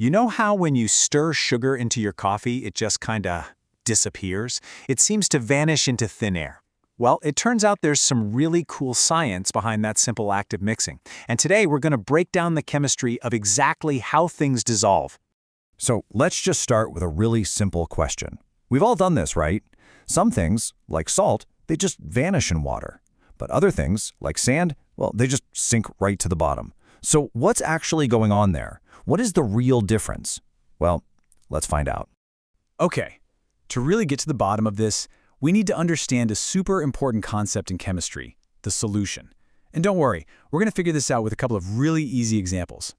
You know how when you stir sugar into your coffee, it just kinda disappears? It seems to vanish into thin air. Well, it turns out there's some really cool science behind that simple act of mixing. And today we're going to break down the chemistry of exactly how things dissolve. So let's just start with a really simple question. We've all done this, right? Some things, like salt, they just vanish in water. But other things, like sand, well, they just sink right to the bottom. So what's actually going on there? What is the real difference? Well, let's find out. Okay, to really get to the bottom of this, we need to understand a super important concept in chemistry, the solution. And don't worry, we're going to figure this out with a couple of really easy examples.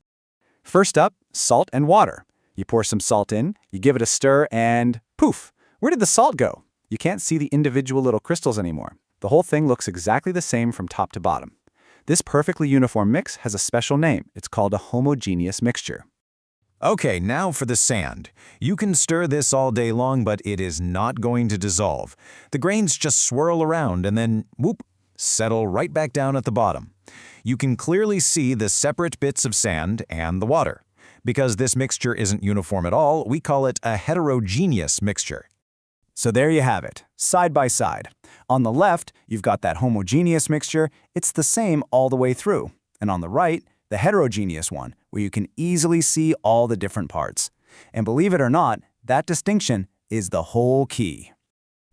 First up, salt and water. You pour some salt in, you give it a stir, and poof! Where did the salt go? You can't see the individual little crystals anymore. The whole thing looks exactly the same from top to bottom. This perfectly uniform mix has a special name. It's called a homogeneous mixture. Okay, now for the sand. You can stir this all day long, but it is not going to dissolve. The grains just swirl around and then, whoop, settle right back down at the bottom. You can clearly see the separate bits of sand and the water. Because this mixture isn't uniform at all, we call it a heterogeneous mixture. So there you have it, side by side. On the left, you've got that homogeneous mixture. It's the same all the way through. And on the right, the heterogeneous one, where you can easily see all the different parts. And believe it or not, that distinction is the whole key.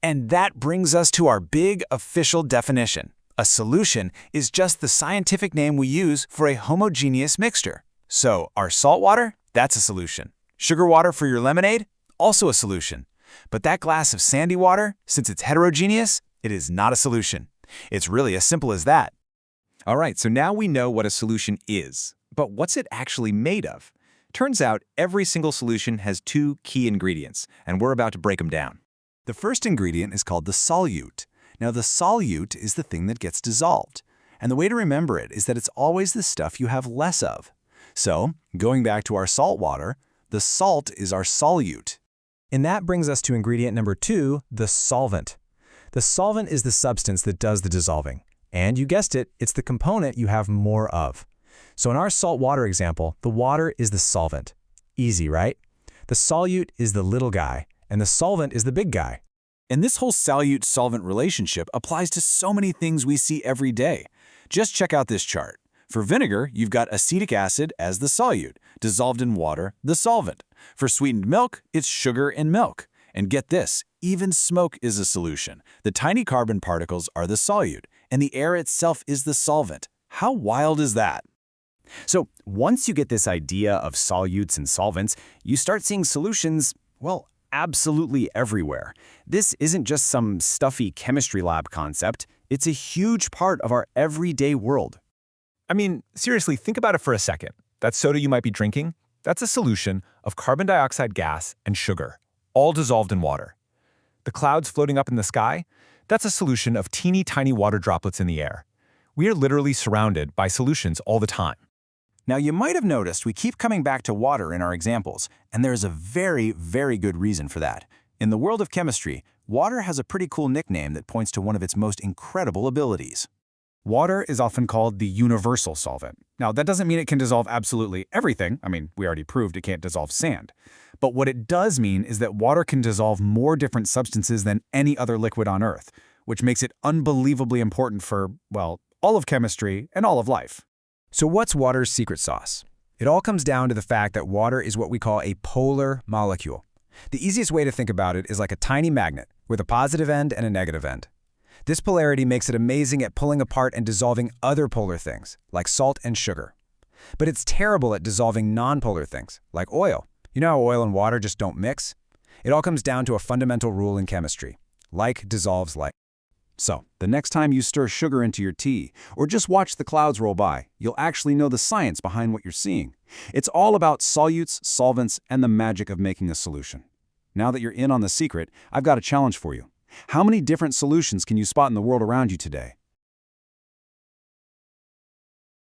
And that brings us to our big official definition. A solution is just the scientific name we use for a homogeneous mixture. So our salt water, that's a solution. Sugar water for your lemonade, also a solution. But that glass of sandy water, since it's heterogeneous, it is not a solution. It's really as simple as that. All right, so now we know what a solution is. But what's it actually made of? Turns out every single solution has two key ingredients, and we're about to break them down. The first ingredient is called the solute. Now, the solute is the thing that gets dissolved. And the way to remember it is that it's always the stuff you have less of. So, going back to our salt water, the salt is our solute. And that brings us to ingredient number 2, the solvent. The solvent is the substance that does the dissolving. And you guessed it, it's the component you have more of. So in our salt water example, the water is the solvent. Easy, right? The solute is the little guy, and the solvent is the big guy. And this whole solute-solvent relationship applies to so many things we see every day. Just check out this chart. For vinegar, you've got acetic acid as the solute, dissolved in water, the solvent. For sweetened milk, it's sugar in milk. And get this, even smoke is a solution. The tiny carbon particles are the solute, and the air itself is the solvent. How wild is that? So once you get this idea of solutes and solvents, you start seeing solutions, well, absolutely everywhere. This isn't just some stuffy chemistry lab concept. It's a huge part of our everyday world. I mean, seriously, think about it for a second. That soda you might be drinking, that's a solution of carbon dioxide gas and sugar, all dissolved in water. The clouds floating up in the sky, that's a solution of teeny tiny water droplets in the air. We are literally surrounded by solutions all the time. Now, you might have noticed we keep coming back to water in our examples, and there's a very, very good reason for that. In the world of chemistry, water has a pretty cool nickname that points to one of its most incredible abilities. Water is often called the universal solvent. Now, that doesn't mean it can dissolve absolutely everything. I mean, we already proved it can't dissolve sand. But what it does mean is that water can dissolve more different substances than any other liquid on Earth, which makes it unbelievably important for, well, all of chemistry and all of life. So what's water's secret sauce? It all comes down to the fact that water is what we call a polar molecule. The easiest way to think about it is like a tiny magnet with a positive end and a negative end. This polarity makes it amazing at pulling apart and dissolving other polar things, like salt and sugar. But it's terrible at dissolving nonpolar things, like oil. You know how oil and water just don't mix? It all comes down to a fundamental rule in chemistry. Like dissolves like. So, the next time you stir sugar into your tea, or just watch the clouds roll by, you'll actually know the science behind what you're seeing. It's all about solutes, solvents, and the magic of making a solution. Now that you're in on the secret, I've got a challenge for you. How many different solutions can you spot in the world around you today?